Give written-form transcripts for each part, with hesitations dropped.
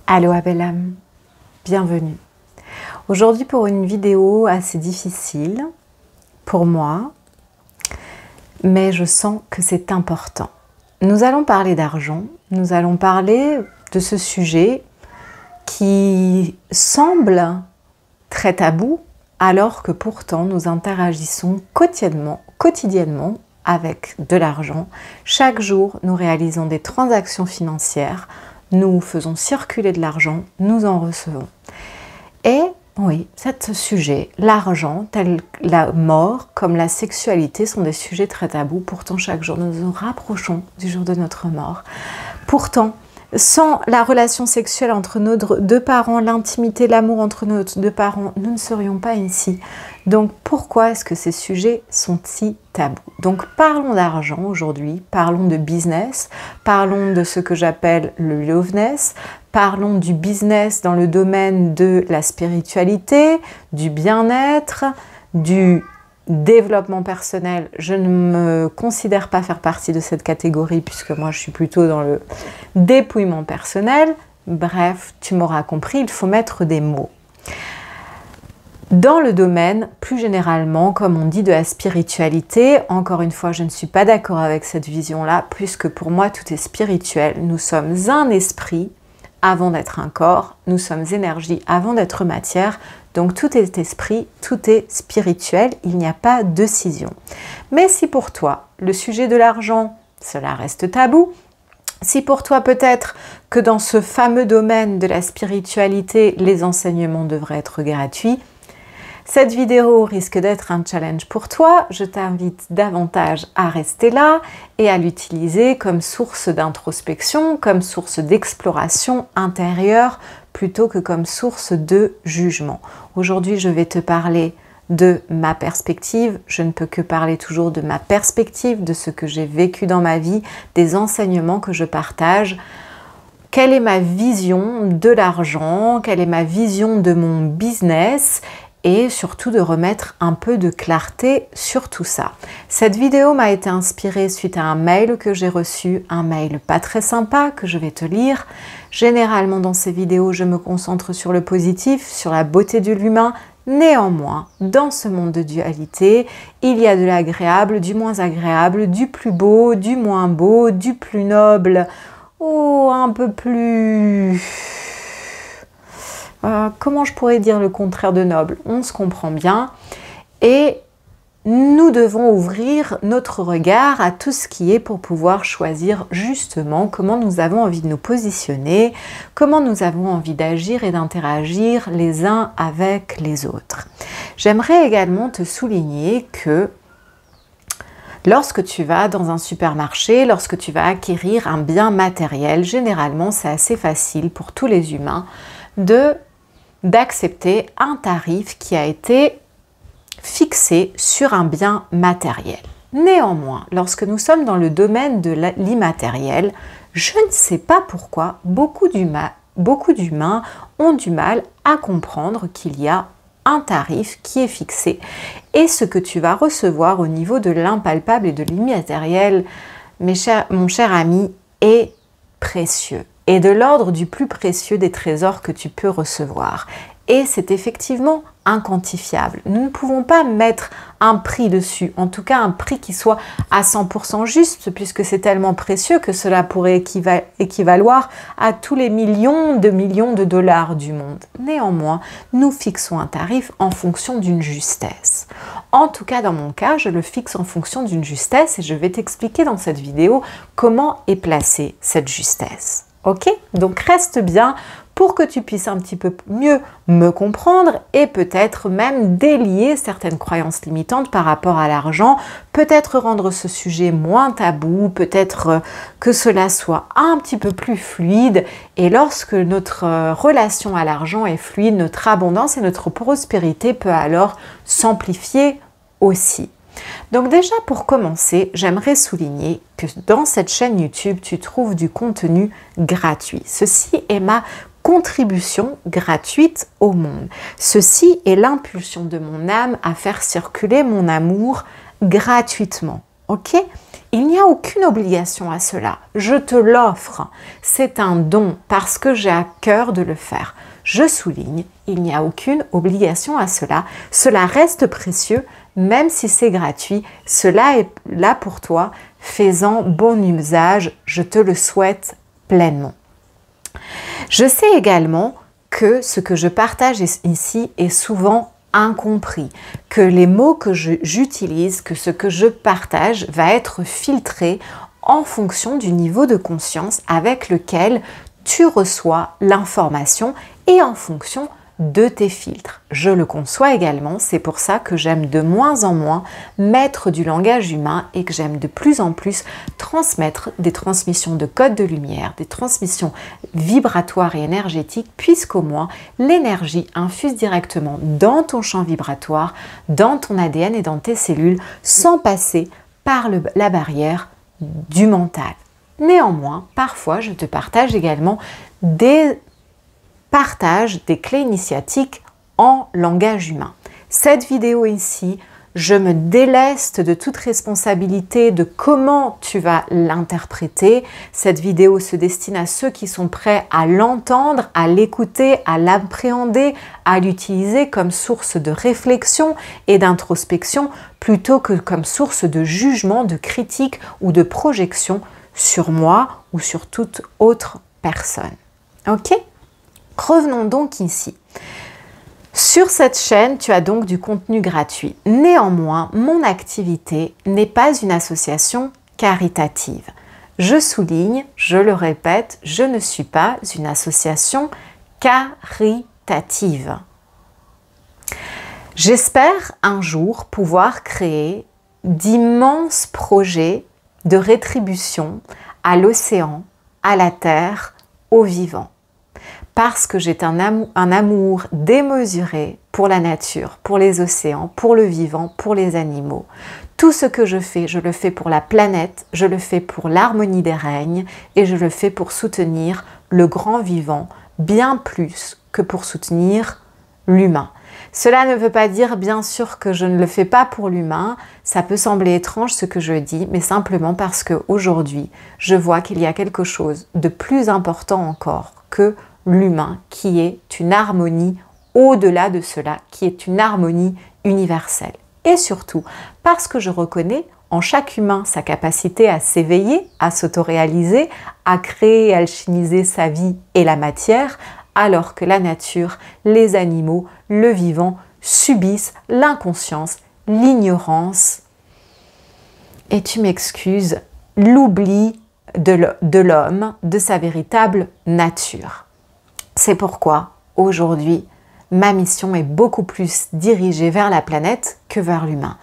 Allô belle âme, bienvenue. Aujourd'hui pour une vidéo assez difficile pour moi, mais je sens que c'est important. Nous allons parler d'argent, nous allons parler de ce sujet qui semble très tabou alors que pourtant nous interagissons quotidiennement avec de l'argent. Chaque jour, nous réalisons des transactions financières. Nous faisons circuler de l'argent, nous en recevons. Et oui, ce sujet, l'argent, tel la mort, comme la sexualité, sont des sujets très tabous. Pourtant, chaque jour, nous nous rapprochons du jour de notre mort. Pourtant, sans la relation sexuelle entre nos deux parents, l'intimité, l'amour entre nos deux parents, nous ne serions pas ici. Donc, pourquoi est-ce que ces sujets sont si tabous? Donc, parlons d'argent aujourd'hui, parlons de business, parlons de ce que j'appelle le loveness, parlons du business dans le domaine de la spiritualité, du bien-être, du développement personnel. Je ne me considère pas faire partie de cette catégorie puisque moi je suis plutôt dans le dépouillement personnel. Bref, tu m'auras compris, il faut mettre des mots. Dans le domaine, plus généralement, comme on dit, de la spiritualité, encore une fois, je ne suis pas d'accord avec cette vision-là, puisque pour moi, tout est spirituel. Nous sommes un esprit avant d'être un corps, nous sommes énergie avant d'être matière, donc tout est esprit, tout est spirituel, il n'y a pas de scission. Mais si pour toi, le sujet de l'argent, cela reste tabou, si pour toi peut-être que dans ce fameux domaine de la spiritualité, les enseignements devraient être gratuits, cette vidéo risque d'être un challenge pour toi. Je t'invite davantage à rester là et à l'utiliser comme source d'introspection, comme source d'exploration intérieure, plutôt que comme source de jugement. Aujourd'hui, je vais te parler de ma perspective. Je ne peux que parler toujours de ma perspective, de ce que j'ai vécu dans ma vie, des enseignements que je partage. Quelle est ma vision de l'argent? Quelle est ma vision de mon business? Et surtout de remettre un peu de clarté sur tout ça. Cette vidéo m'a été inspirée suite à un mail que j'ai reçu, un mail pas très sympa que je vais te lire. Généralement dans ces vidéos, je me concentre sur le positif, sur la beauté de l'humain. Néanmoins, dans ce monde de dualité, il y a de l'agréable, du moins agréable, du plus beau, du moins beau, du plus noble, ou un peu plus... comment je pourrais dire le contraire de noble? On se comprend bien. Et nous devons ouvrir notre regard à tout ce qui est pour pouvoir choisir justement comment nous avons envie de nous positionner, comment nous avons envie d'agir et d'interagir les uns avec les autres. J'aimerais également te souligner que lorsque tu vas dans un supermarché, lorsque tu vas acquérir un bien matériel, généralement c'est assez facile pour tous les humains d'accepter un tarif qui a été fixé sur un bien matériel. Néanmoins, lorsque nous sommes dans le domaine de l'immatériel, je ne sais pas pourquoi beaucoup d'humains ont du mal à comprendre qu'il y a un tarif qui est fixé et ce que tu vas recevoir au niveau de l'impalpable et de l'immatériel, mon cher ami, est précieux. Et de l'ordre du plus précieux des trésors que tu peux recevoir. Et c'est effectivement inquantifiable. Nous ne pouvons pas mettre un prix dessus, en tout cas un prix qui soit à 100% juste, puisque c'est tellement précieux que cela pourrait équivaloir à tous les millions de dollars du monde. Néanmoins, nous fixons un tarif en fonction d'une justesse. En tout cas, dans mon cas, je le fixe en fonction d'une justesse et je vais t'expliquer dans cette vidéo comment est placée cette justesse. Ok? Donc reste bien pour que tu puisses un petit peu mieux me comprendre et peut-être même délier certaines croyances limitantes par rapport à l'argent, peut-être rendre ce sujet moins tabou, peut-être que cela soit un petit peu plus fluide. Et lorsque notre relation à l'argent est fluide, notre abondance et notre prospérité peut alors s'amplifier aussi. Donc déjà pour commencer, j'aimerais souligner que dans cette chaîne YouTube, tu trouves du contenu gratuit. Ceci est ma contribution gratuite au monde. Ceci est l'impulsion de mon âme à faire circuler mon amour gratuitement. Ok? Il n'y a aucune obligation à cela. Je te l'offre. C'est un don parce que j'ai à cœur de le faire. Je souligne, il n'y a aucune obligation à cela. Cela reste précieux, même si c'est gratuit. Cela est là pour toi. Fais-en bon usage. Je te le souhaite pleinement. Je sais également que ce que je partage ici est souvent incompris, que les mots que j'utilise, que ce que je partage va être filtré en fonction du niveau de conscience avec lequel tu reçois l'information et en fonction de tes filtres. Je le conçois également, c'est pour ça que j'aime de moins en moins mettre du langage humain et que j'aime de plus en plus transmettre des transmissions de codes de lumière, des transmissions vibratoires et énergétiques, puisqu'au moins l'énergie infuse directement dans ton champ vibratoire, dans ton ADN et dans tes cellules, sans passer par la barrière du mental. Néanmoins, parfois, je te partage également des clés initiatiques en langage humain. Cette vidéo ici, je me déleste de toute responsabilité de comment tu vas l'interpréter. Cette vidéo se destine à ceux qui sont prêts à l'entendre, à l'écouter, à l'appréhender, à l'utiliser comme source de réflexion et d'introspection plutôt que comme source de jugement, de critique ou de projection sur moi ou sur toute autre personne. Ok ? Revenons donc ici. Sur cette chaîne, tu as donc du contenu gratuit. Néanmoins, mon activité n'est pas une association caritative. Je souligne, je le répète, je ne suis pas une association caritative. J'espère un jour pouvoir créer d'immenses projets de rétribution à l'océan, à la terre, aux vivants. Parce que j'ai un amour démesuré pour la nature, pour les océans, pour le vivant, pour les animaux. Tout ce que je le fais pour la planète, je le fais pour l'harmonie des règnes et je le fais pour soutenir le grand vivant, bien plus que pour soutenir l'humain. Cela ne veut pas dire bien sûr que je ne le fais pas pour l'humain, ça peut sembler étrange ce que je dis, mais simplement parce qu'aujourd'hui, je vois qu'il y a quelque chose de plus important encore que l'humain, qui est une harmonie au-delà de cela, qui est une harmonie universelle. Et surtout, parce que je reconnais en chaque humain sa capacité à s'éveiller, à s'autoréaliser, à créer et alchimiser sa vie et la matière, alors que la nature, les animaux, le vivant subissent l'inconscience, l'ignorance et tu m'excuses, l'oubli de l'homme, de sa véritable nature. C'est pourquoi, aujourd'hui, ma mission est beaucoup plus dirigée vers la planète que vers l'humain.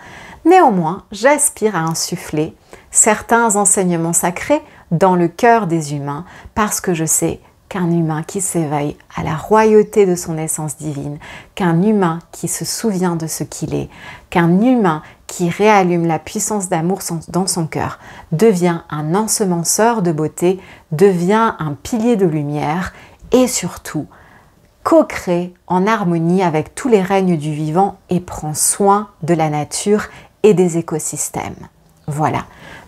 Néanmoins, j'aspire à insuffler certains enseignements sacrés dans le cœur des humains parce que je sais qu'un humain qui s'éveille à la royauté de son essence divine, qu'un humain qui se souvient de ce qu'il est, qu'un humain qui réallume la puissance d'amour dans son cœur, devient un ensemenceur de beauté, devient un pilier de lumière et surtout co-crée en harmonie avec tous les règnes du vivant et prend soin de la nature et des écosystèmes. Voilà.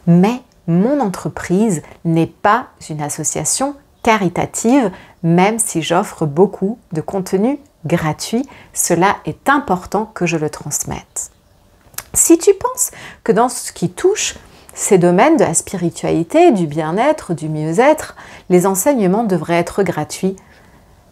Mais mon entreprise n'est pas une association caritative, même si j'offre beaucoup de contenu gratuit, cela est important que je le transmette. Si tu penses que dans ce qui touche ces domaines de la spiritualité, du bien-être, du mieux-être, les enseignements devraient être gratuits,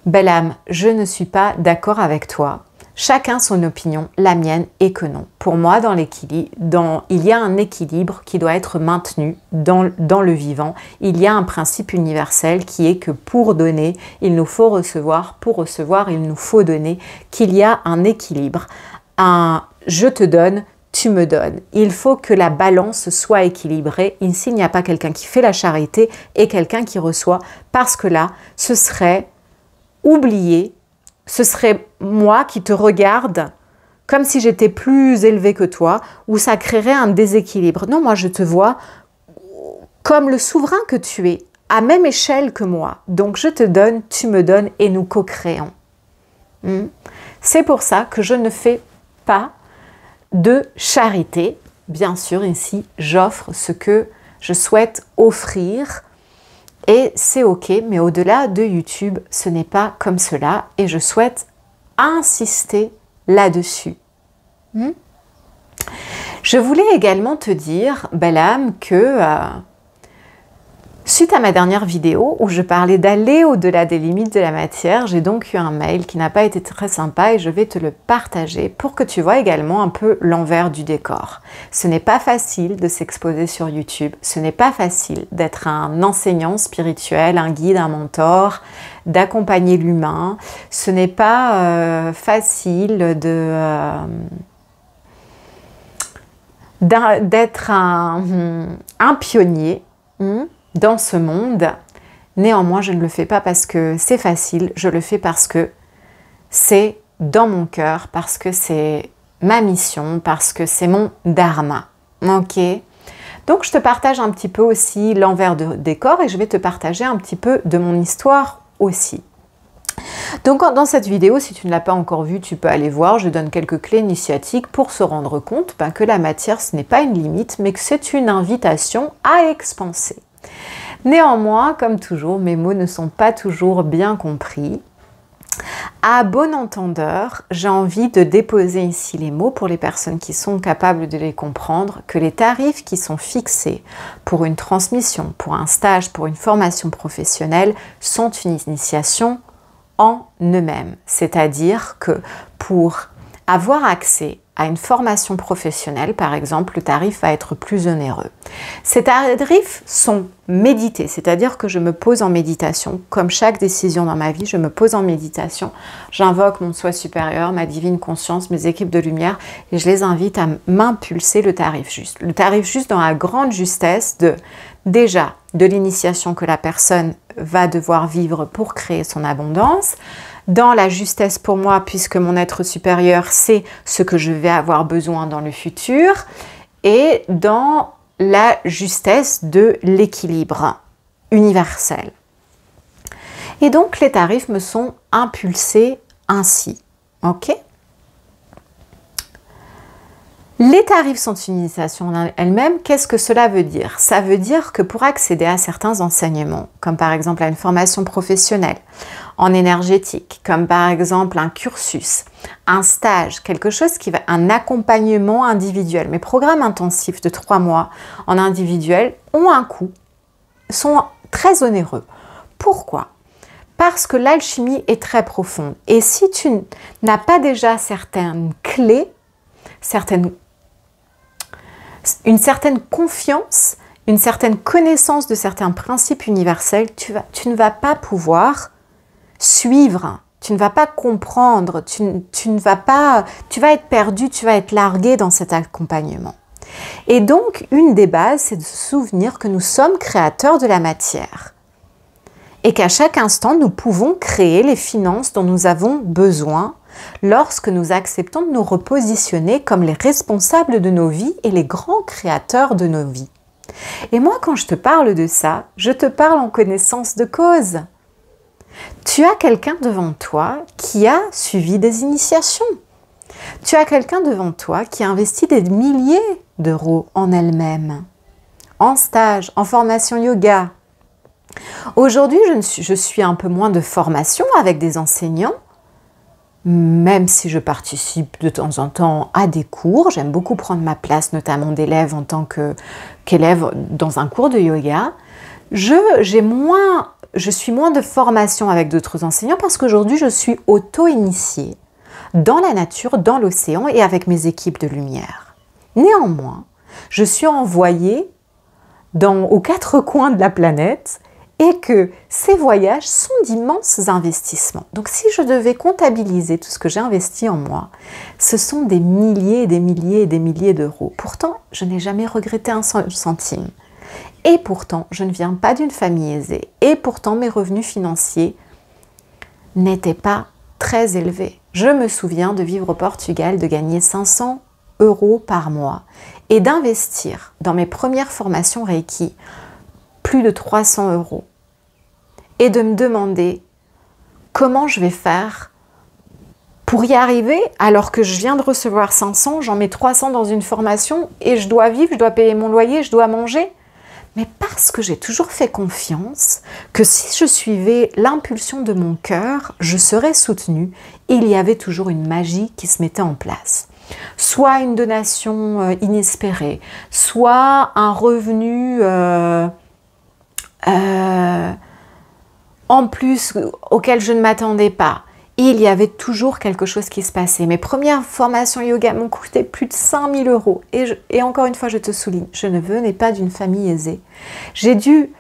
belle âme, je ne suis pas d'accord avec toi. Chacun son opinion, la mienne est que non. Pour moi, il y a un équilibre qui doit être maintenu dans le vivant. Il y a un principe universel qui est que pour donner, il nous faut recevoir. Pour recevoir, il nous faut donner. Qu'il y a un équilibre. Je te donne, tu me donnes. Il faut que la balance soit équilibrée. Ici, il n'y a pas quelqu'un qui fait la charité et quelqu'un qui reçoit. Parce que là, ce serait oublier. Ce serait moi qui te regarde comme si j'étais plus élevée que toi, ou ça créerait un déséquilibre. Non, moi je te vois comme le souverain que tu es, à même échelle que moi. Donc je te donne, tu me donnes et nous co-créons. C'est pour ça que je ne fais pas de charité. Bien sûr, ici, j'offre ce que je souhaite offrir et c'est ok, mais au-delà de YouTube, ce n'est pas comme cela et je souhaite insister là-dessus. Je voulais également te dire, belle âme, que suite à ma dernière vidéo où je parlais d'aller au-delà des limites de la matière, j'ai donc eu un mail qui n'a pas été très sympa et je vais te le partager pour que tu vois également un peu l'envers du décor. Ce n'est pas facile de s'exposer sur YouTube, ce n'est pas facile d'être un enseignant spirituel, un guide, un mentor, d'accompagner l'humain. Ce n'est pas facile d'être un pionnier dans ce monde. Néanmoins, je ne le fais pas parce que c'est facile, je le fais parce que c'est dans mon cœur, parce que c'est ma mission, parce que c'est mon dharma. Ok? Donc, je te partage un petit peu aussi l'envers du décor et je vais te partager un petit peu de mon histoire aussi. Donc dans cette vidéo, si tu ne l'as pas encore vue, tu peux aller voir, je donne quelques clés initiatiques pour se rendre compte que la matière, ce n'est pas une limite, mais que c'est une invitation à expanser. Néanmoins, comme toujours, mes mots ne sont pas toujours bien compris. À bon entendeur, j'ai envie de déposer ici les mots pour les personnes qui sont capables de les comprendre, que les tarifs qui sont fixés pour une transmission, pour un stage, pour une formation professionnelle, sont une initiation en eux-mêmes. C'est-à-dire que pour avoir accès à une formation professionnelle, par exemple, le tarif va être plus onéreux. Ces tarifs sont médités, c'est-à-dire que je me pose en méditation. Comme chaque décision dans ma vie, je me pose en méditation. J'invoque mon soi supérieur, ma divine conscience, mes équipes de lumière et je les invite à m'impulser le tarif juste. Le tarif juste dans la grande justesse déjà de l'initiation que la personne va devoir vivre pour créer son abondance, dans la justesse pour moi puisque mon être supérieur sait ce que je vais avoir besoin dans le futur et dans la justesse de l'équilibre universel. Et donc les tarifs me sont impulsés ainsi. Ok ? Les tarifs sont une initiation en elle-même. Qu'est-ce que cela veut dire? Ça veut dire que pour accéder à certains enseignements, comme par exemple à une formation professionnelle en énergétique, comme par exemple un cursus, un stage, quelque chose qui va, un accompagnement individuel. Mes programmes intensifs de 3 mois en individuel ont un coût, sont très onéreux. Pourquoi? Parce que l'alchimie est très profonde. Et si tu n'as pas déjà certaines clés, une certaine confiance, une certaine connaissance de certains principes universels, tu ne vas pas pouvoir suivre, tu ne vas pas comprendre, tu vas être perdu, tu vas être largué dans cet accompagnement. Et donc, une des bases, c'est de se souvenir que nous sommes créateurs de la matière et qu'à chaque instant, nous pouvons créer les finances dont nous avons besoin lorsque nous acceptons de nous repositionner comme les responsables de nos vies et les grands créateurs de nos vies. Et moi, quand je te parle de ça, je te parle en connaissance de cause. Tu as quelqu'un devant toi qui a suivi des initiations. Tu as quelqu'un devant toi qui a investi des milliers d'euros en elle-même, en stage, en formation yoga. Aujourd'hui, je suis un peu moins de formation avec des enseignants, même si je participe de temps en temps à des cours. J'aime beaucoup prendre ma place, notamment d'élève en tant qu'élève dans un cours de yoga. Je suis moins de formation avec d'autres enseignants parce qu'aujourd'hui, je suis auto-initiée dans la nature, dans l'océan et avec mes équipes de lumière. Néanmoins, je suis envoyée aux 4 coins de la planète et que ces voyages sont d'immenses investissements. Donc si je devais comptabiliser tout ce que j'ai investi en moi, ce sont des milliers et des milliers et des milliers d'euros. Pourtant, je n'ai jamais regretté un centime. Et pourtant, je ne viens pas d'une famille aisée. Et pourtant, mes revenus financiers n'étaient pas très élevés. Je me souviens de vivre au Portugal, de gagner 500 € par mois et d'investir dans mes premières formations Reiki plus de 300 € et de me demander comment je vais faire pour y arriver alors que je viens de recevoir 500, j'en mets 300 dans une formation et je dois vivre, je dois payer mon loyer, je dois manger. mais parce que j'ai toujours fait confiance que si je suivais l'impulsion de mon cœur, je serais soutenue. Il y avait toujours une magie qui se mettait en place. Soit une donation inespérée, soit un revenu en plus auquel je ne m'attendais pas. Il y avait toujours quelque chose qui se passait. Mes premières formations yoga m'ont coûté plus de 5 000 €. Et encore une fois, je te souligne, je ne venais pas d'une famille aisée. J'ai dû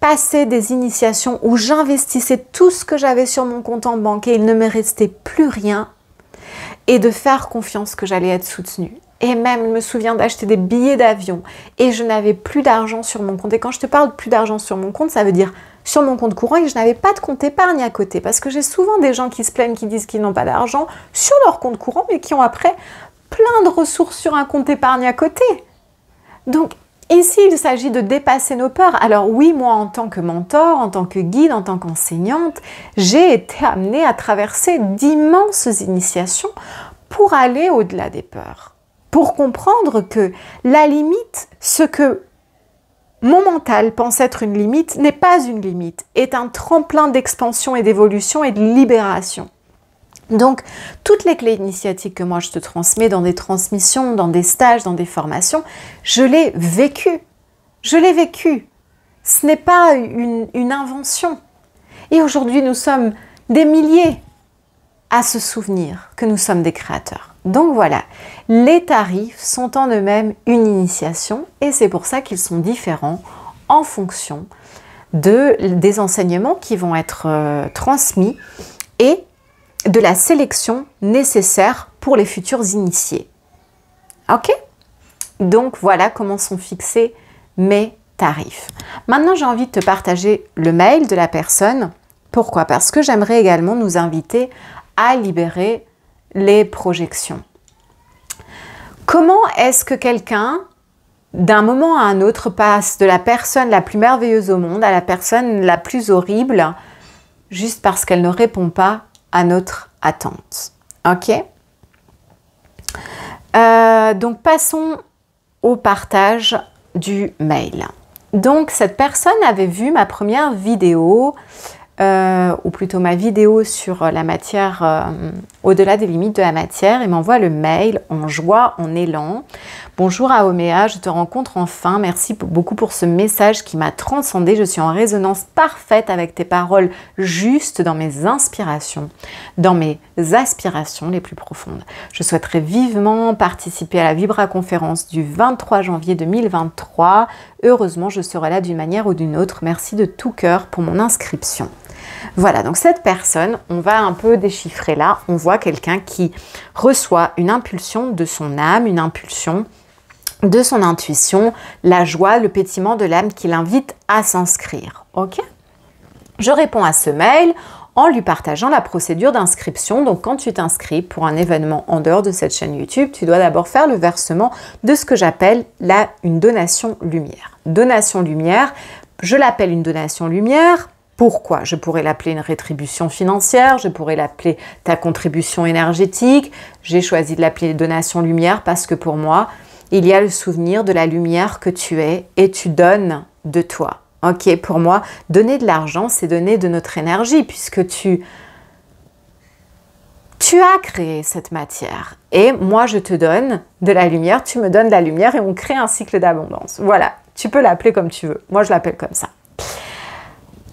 passer des initiations où j'investissais tout ce que j'avais sur mon compte en banque et il ne me restait plus rien. Et de faire confiance que j'allais être soutenue. Et même, je me souviens d'acheter des billets d'avion et je n'avais plus d'argent sur mon compte. Et quand je te parle de plus d'argent sur mon compte, ça veut dire sur mon compte courant et que je n'avais pas de compte épargne à côté. Parce que j'ai souvent des gens qui se plaignent, qui disent qu'ils n'ont pas d'argent sur leur compte courant, mais qui ont après plein de ressources sur un compte épargne à côté. Donc, ici, il s'agit de dépasser nos peurs. Alors oui, moi, en tant que mentor, en tant que guide, en tant qu'enseignante, j'ai été amenée à traverser d'immenses initiations pour aller au-delà des peurs. Pour comprendre que la limite, ce que mon mental pense être une limite, n'est pas une limite, est un tremplin d'expansion et d'évolution et de libération. Donc, toutes les clés initiatiques que moi je te transmets dans des transmissions, dans des stages, dans des formations, je l'ai vécu. Je l'ai vécu. Ce n'est pas une invention. Et aujourd'hui, nous sommes des milliers à se souvenir que nous sommes des créateurs. Donc voilà, les tarifs sont en eux-mêmes une initiation et c'est pour ça qu'ils sont différents en fonction des enseignements qui vont être transmis et de la sélection nécessaire pour les futurs initiés. Ok? Donc voilà comment sont fixés mes tarifs. Maintenant, j'ai envie de te partager le mail de la personne. Pourquoi? Parce que j'aimerais également nous inviter à libérer les projections. Comment est-ce que quelqu'un, d'un moment à un autre, passe de la personne la plus merveilleuse au monde à la personne la plus horrible, juste parce qu'elle ne répond pas à notre attente? Ok? Donc, passons au partage du mail. Donc, cette personne avait vu ma première vidéo, ou plutôt ma vidéo sur la matière, au-delà des limites de la matière, et m'envoie le mail en joie, en élan. Bonjour Aomea, je te rencontre enfin. Merci beaucoup pour ce message qui m'a transcendée. Je suis en résonance parfaite avec tes paroles justes dans mes inspirations, dans mes aspirations les plus profondes. Je souhaiterais vivement participer à la Vibra conférence du 23 janvier 2023. Heureusement, je serai là d'une manière ou d'une autre. Merci de tout cœur pour mon inscription. Voilà, donc cette personne, on va un peu déchiffrer là. On voit quelqu'un qui reçoit une impulsion de son âme, une impulsion de son intuition, la joie, le pétillement de l'âme qui l'invite à s'inscrire. Ok? Je réponds à ce mail en lui partageant la procédure d'inscription. Donc, quand tu t'inscris pour un événement en dehors de cette chaîne YouTube, tu dois d'abord faire le versement de ce que j'appelle une donation lumière. Donation lumière, je l'appelle une donation lumière. Pourquoi? Je pourrais l'appeler une rétribution financière, je pourrais l'appeler ta contribution énergétique. J'ai choisi de l'appeler donation lumière parce que pour moi, il y a le souvenir de la lumière que tu es et tu donnes de toi. Ok, pour moi, donner de l'argent, c'est donner de notre énergie puisque tu as créé cette matière. Et moi, je te donne de la lumière, tu me donnes de la lumière et on crée un cycle d'abondance. Voilà, tu peux l'appeler comme tu veux. Moi, je l'appelle comme ça.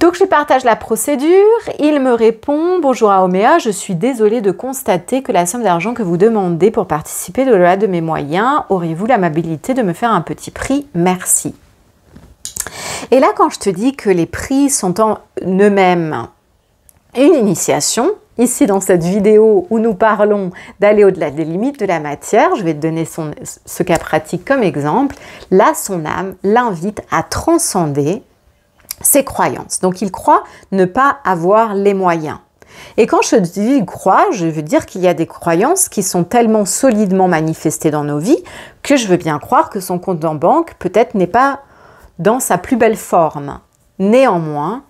Donc, je partage la procédure. Il me répond « Bonjour Aomea, je suis désolée de constater que la somme d'argent que vous demandez pour participer au-delà de mes moyens, auriez-vous l'amabilité de me faire un petit prix? Merci. » Et là, quand je te dis que les prix sont en eux-mêmes une initiation, ici dans cette vidéo où nous parlons d'aller au-delà des limites de la matière, je vais te donner ce cas pratique comme exemple. Là, son âme l'invite à transcender ses croyances. Donc, il croit ne pas avoir les moyens. Et quand je dis croire, je veux dire qu'il y a des croyances qui sont tellement solidement manifestées dans nos vies que je veux bien croire que son compte en banque peut-être n'est pas dans sa plus belle forme. Néanmoins,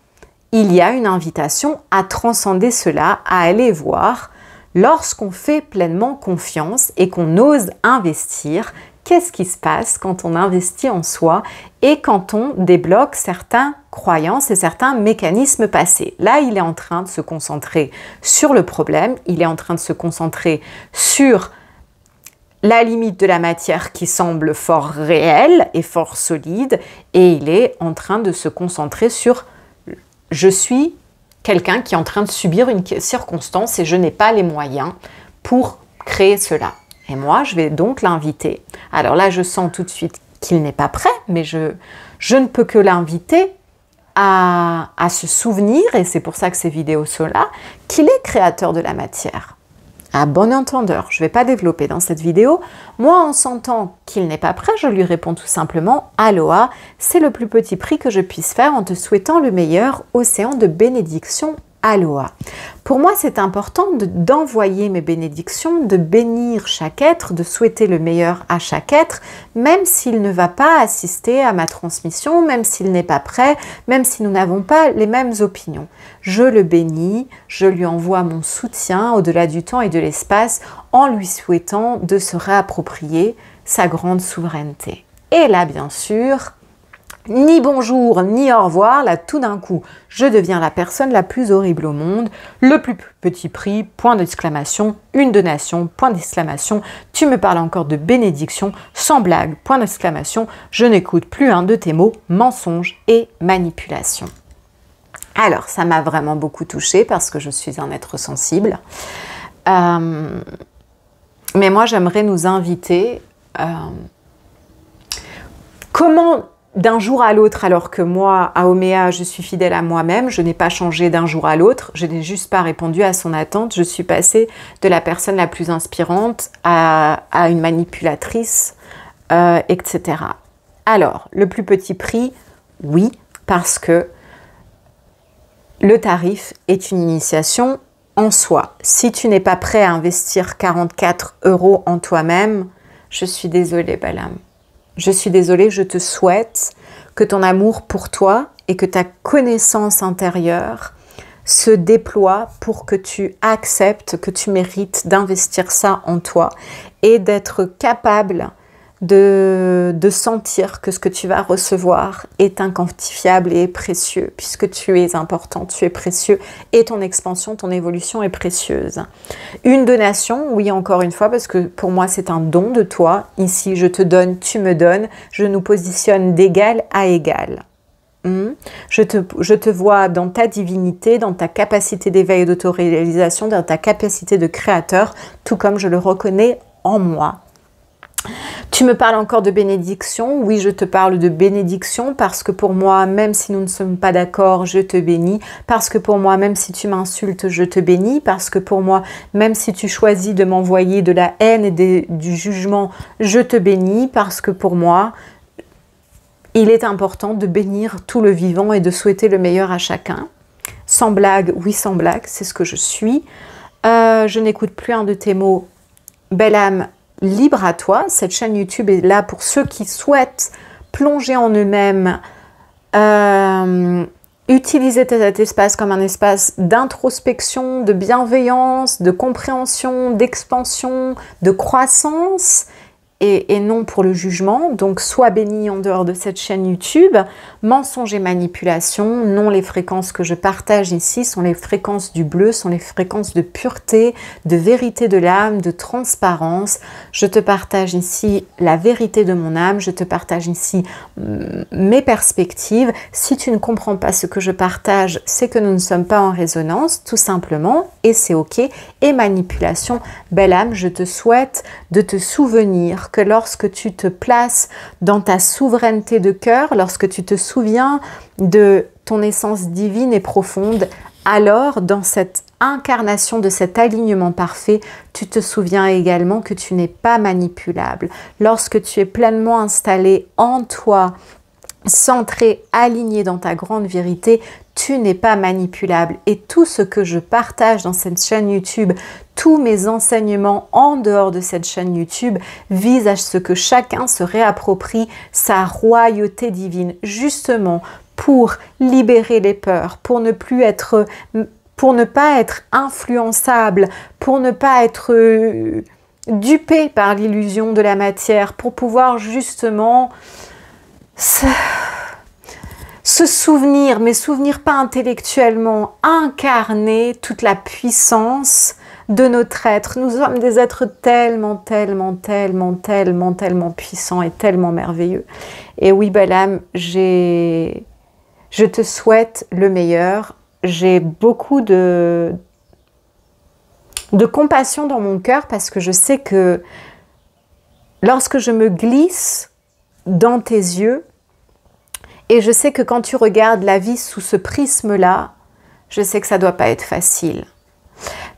il y a une invitation à transcender cela, à aller voir lorsqu'on fait pleinement confiance et qu'on ose investir qu'est-ce qui se passe quand on investit en soi et quand on débloque certaines croyances et certains mécanismes passés. Là, il est en train de se concentrer sur le problème, il est en train de se concentrer sur la limite de la matière qui semble fort réelle et fort solide, et il est en train de se concentrer sur « je suis quelqu'un qui est en train de subir une circonstance et je n'ai pas les moyens pour créer cela ». Et moi, je vais donc l'inviter. Alors là, je sens tout de suite qu'il n'est pas prêt, mais je ne peux que l'inviter à se souvenir, et c'est pour ça que ces vidéos sont là, qu'il est créateur de la matière. À bon entendeur, je ne vais pas développer dans cette vidéo. Moi, en sentant qu'il n'est pas prêt, je lui réponds tout simplement « Aloha, c'est le plus petit prix que je puisse faire en te souhaitant le meilleur, océan de bénédictions. Aloha ». Pour moi, c'est important d'envoyer mes bénédictions, de bénir chaque être, de souhaiter le meilleur à chaque être, même s'il ne va pas assister à ma transmission, même s'il n'est pas prêt, même si nous n'avons pas les mêmes opinions. Je le bénis, je lui envoie mon soutien au-delà du temps et de l'espace en lui souhaitant de se réapproprier sa grande souveraineté. Et là, bien sûr, ni bonjour, ni au revoir, là tout d'un coup, je deviens la personne la plus horrible au monde, le plus petit prix, point d'exclamation, une donation, point d'exclamation, tu me parles encore de bénédiction, sans blague, point d'exclamation, je n'écoute plus un de tes mots, mensonge et manipulation. Alors, ça m'a vraiment beaucoup touchée parce que je suis un être sensible. Mais moi, j'aimerais nous inviter comment d'un jour à l'autre, alors que moi, à Ouméa, je suis fidèle à moi-même, je n'ai pas changé d'un jour à l'autre, je n'ai juste pas répondu à son attente, je suis passée de la personne la plus inspirante à une manipulatrice, etc. Alors, le plus petit prix, oui, parce que le tarif est une initiation en soi. Si tu n'es pas prêt à investir 44 € en toi-même, je suis désolée, Balam. Je suis désolée, je te souhaite que ton amour pour toi et que ta connaissance intérieure se déploie pour que tu acceptes que tu mérites d'investir ça en toi et d'être capable de sentir que ce que tu vas recevoir est inquantifiable et précieux, puisque tu es important, tu es précieux et ton expansion, ton évolution est précieuse. Une donation, oui, encore une fois, parce que pour moi c'est un don de toi. Ici, je te donne, tu me donnes, je nous positionne d'égal à égal. Je te vois dans ta divinité, dans ta capacité d'éveil et d'autoréalisation, dans ta capacité de créateur, tout comme je le reconnais en moi. Tu me parles encore de bénédiction. Oui, je te parle de bénédiction parce que pour moi, même si nous ne sommes pas d'accord, je te bénis. Parce que pour moi, même si tu m'insultes, je te bénis. Parce que pour moi, même si tu choisis de m'envoyer de la haine et du jugement, je te bénis. Parce que pour moi, il est important de bénir tout le vivant et de souhaiter le meilleur à chacun. Sans blague, oui, sans blague, c'est ce que je suis. Je n'écoute plus un de tes mots. Belle âme, libre à toi. Cette chaîne YouTube est là pour ceux qui souhaitent plonger en eux-mêmes, utiliser cet espace comme un espace d'introspection, de bienveillance, de compréhension, d'expansion, de croissance et non pour le jugement. Donc sois béni en dehors de cette chaîne YouTube. Mensonge et manipulation, non, les fréquences que je partage ici sont les fréquences du bleu, sont les fréquences de pureté, de vérité de l'âme, de transparence. Je te partage ici la vérité de mon âme, je te partage ici mes perspectives. Si tu ne comprends pas ce que je partage, c'est que nous ne sommes pas en résonance, tout simplement, et c'est ok. Et manipulation, belle âme, je te souhaite de te souvenir que lorsque tu te places dans ta souveraineté de cœur, lorsque tu te souviens de ton essence divine et profonde, alors dans cette incarnation de cet alignement parfait, tu te souviens également que tu n'es pas manipulable. Lorsque tu es pleinement installé en toi, centré, aligné dans ta grande vérité, tu n'es pas manipulable. Et tout ce que je partage dans cette chaîne YouTube, tous mes enseignements en dehors de cette chaîne YouTube visent à ce que chacun se réapproprie sa royauté divine, justement pour libérer les peurs, pour ne pas être influençable, pour ne pas être dupés par l'illusion de la matière pour pouvoir justement se souvenir, mais souvenir pas intellectuellement, incarner toute la puissance de notre être. Nous sommes des êtres tellement, tellement, tellement, tellement, tellement puissants et tellement merveilleux. Et oui, Balam, je te souhaite le meilleur. J'ai beaucoup de compassion dans mon cœur parce que je sais que lorsque je me glisse dans tes yeux, et je sais que quand tu regardes la vie sous ce prisme-là, je sais que ça ne doit pas être facile.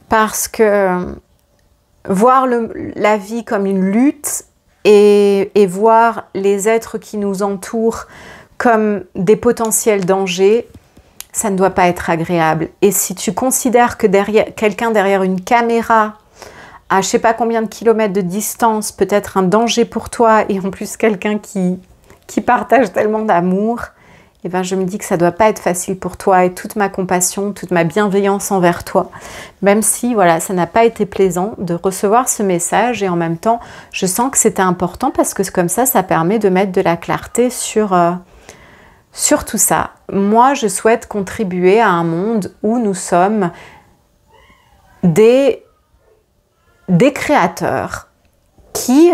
Parce que voir la vie comme une lutte et voir les êtres qui nous entourent comme des potentiels dangers, ça ne doit pas être agréable. Et si tu considères que quelqu'un derrière une caméra, à je ne sais pas combien de kilomètres de distance, peut être un danger pour toi, et en plus quelqu'un qui partage tellement d'amour, eh ben je me dis que ça ne doit pas être facile pour toi, et toute ma compassion, toute ma bienveillance envers toi, même si voilà, ça n'a pas été plaisant de recevoir ce message, et en même temps, je sens que c'était important parce que comme ça permet de mettre de la clarté sur tout ça. Moi, je souhaite contribuer à un monde où nous sommes des créateurs qui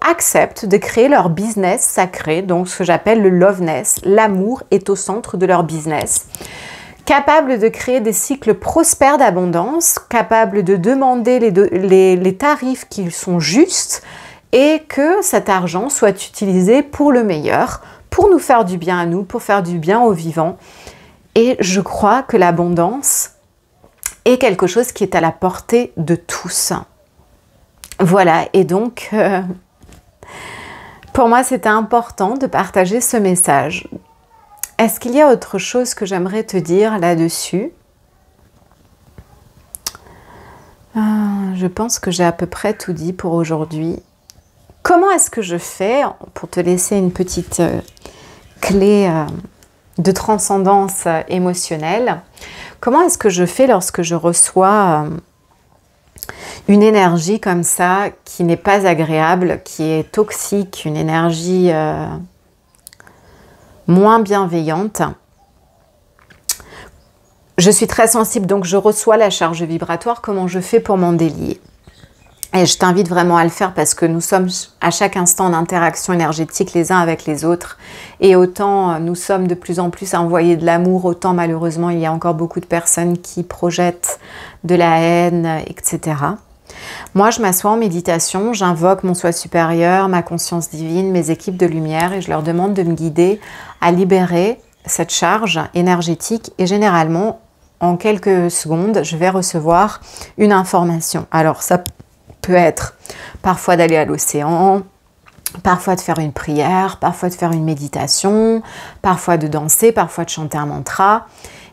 acceptent de créer leur business sacré, donc ce que j'appelle le loveness. L'amour est au centre de leur business. Capables de créer des cycles prospères d'abondance, capables de demander les tarifs qui sont justes et que cet argent soit utilisé pour le meilleur, pour nous faire du bien à nous, pour faire du bien aux vivants. Et je crois que l'abondance est quelque chose qui est à la portée de tous. Voilà, et donc, pour moi, c'était important de partager ce message. Est-ce qu'il y a autre chose que j'aimerais te dire là-dessus? Je pense que j'ai à peu près tout dit pour aujourd'hui. Comment est-ce que je fais, pour te laisser une petite clé de transcendance émotionnelle, comment est-ce que je fais lorsque je reçois une énergie comme ça qui n'est pas agréable, qui est toxique, une énergie moins bienveillante? Je suis très sensible, donc je reçois la charge vibratoire. Comment je fais pour m'en délier? Et je t'invite vraiment à le faire parce que nous sommes à chaque instant en interaction énergétique les uns avec les autres. Et autant nous sommes de plus en plus à envoyer de l'amour, autant malheureusement il y a encore beaucoup de personnes qui projettent de la haine, etc. Moi, je m'assois en méditation, j'invoque mon soi supérieur, ma conscience divine, mes équipes de lumière et je leur demande de me guider à libérer cette charge énergétique. Et généralement, en quelques secondes, je vais recevoir une information. Alors, ça peut être parfois d'aller à l'océan, parfois de faire une prière, parfois de faire une méditation, parfois de danser, parfois de chanter un mantra.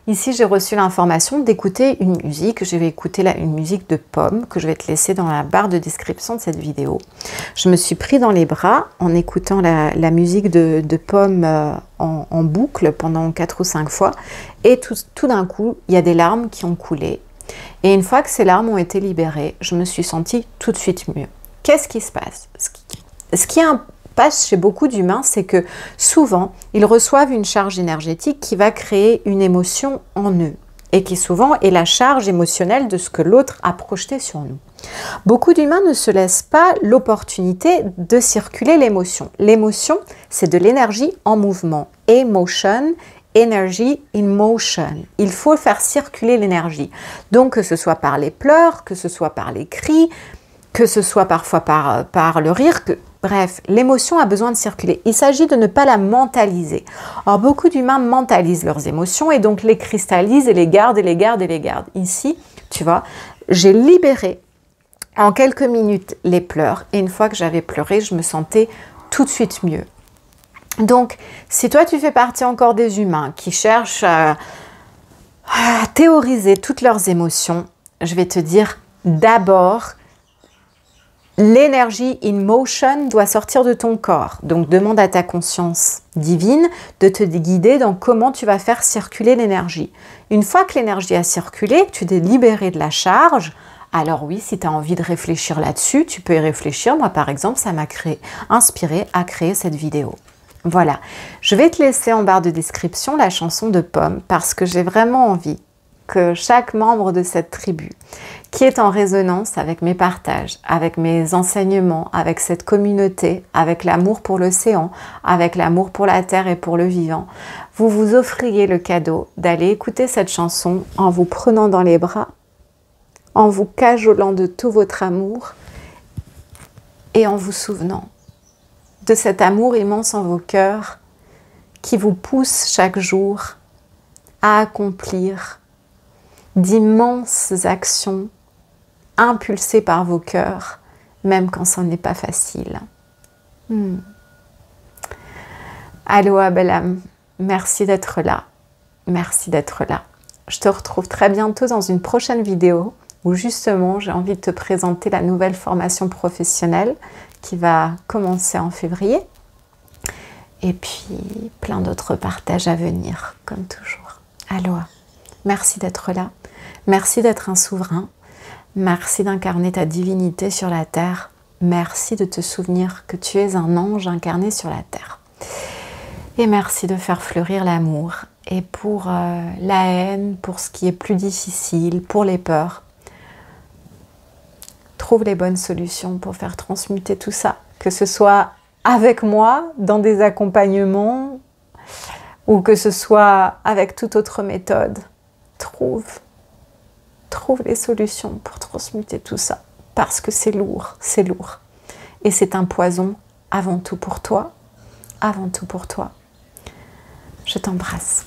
Ici, j'ai reçu l'information d'écouter une musique. Je vais écouter une musique de Pomme que je vais te laisser dans la barre de description de cette vidéo. Je me suis pris dans les bras en écoutant la musique de Pomme en boucle pendant 4 ou 5 fois. Et tout d'un coup, il y a des larmes qui ont coulé. Et une fois que ces larmes ont été libérées, je me suis sentie tout de suite mieux. Qu'est-ce qui se passe? Ce qui passe chez beaucoup d'humains, c'est que souvent, ils reçoivent une charge énergétique qui va créer une émotion en eux et qui souvent est la charge émotionnelle de ce que l'autre a projeté sur nous. Beaucoup d'humains ne se laissent pas l'opportunité de circuler l'émotion. L'émotion, c'est de l'énergie en mouvement. Emotion, energy in motion. Il faut faire circuler l'énergie. Donc, que ce soit par les pleurs, que ce soit par les cris, que ce soit parfois par le rire, bref, l'émotion a besoin de circuler. Il s'agit de ne pas la mentaliser. Or, beaucoup d'humains mentalisent leurs émotions et donc les cristallisent et les gardent et les gardent et les gardent. Ici, tu vois, j'ai libéré en quelques minutes les pleurs et une fois que j'avais pleuré, je me sentais tout de suite mieux. Donc, si toi, tu fais partie encore des humains qui cherchent à théoriser toutes leurs émotions, je vais te dire d'abord, l'énergie in motion doit sortir de ton corps. Donc, demande à ta conscience divine de te guider dans comment tu vas faire circuler l'énergie. Une fois que l'énergie a circulé, que tu t'es libéré de la charge, Alors oui, si tu as envie de réfléchir là-dessus, tu peux y réfléchir. Moi, par exemple, ça m'a inspiré à créer cette vidéo. Voilà, je vais te laisser en barre de description la chanson de Pomme parce que j'ai vraiment envie que chaque membre de cette tribu qui est en résonance avec mes partages, avec mes enseignements, avec cette communauté, avec l'amour pour l'océan, avec l'amour pour la terre et pour le vivant, vous vous offriez le cadeau d'aller écouter cette chanson en vous prenant dans les bras, en vous cajolant de tout votre amour et en vous souvenant de cet amour immense en vos cœurs qui vous pousse chaque jour à accomplir d'immenses actions impulsées par vos cœurs, même quand ce n'est pas facile. Aloha belle âme, merci d'être là, merci d'être là. Je te retrouve très bientôt dans une prochaine vidéo où justement j'ai envie de te présenter la nouvelle formation professionnelle qui va commencer en février. Et puis plein d'autres partages à venir, comme toujours. Aloha, merci d'être là, merci d'être un souverain, merci d'incarner ta divinité sur la terre, merci de te souvenir que tu es un ange incarné sur la terre. Et merci de faire fleurir l'amour. Et pour la haine, pour ce qui est plus difficile, pour les peurs, trouve les bonnes solutions pour faire transmuter tout ça, que ce soit avec moi dans des accompagnements ou que ce soit avec toute autre méthode. Trouve les solutions pour transmuter tout ça parce que c'est lourd et c'est un poison avant tout pour toi, Je t'embrasse.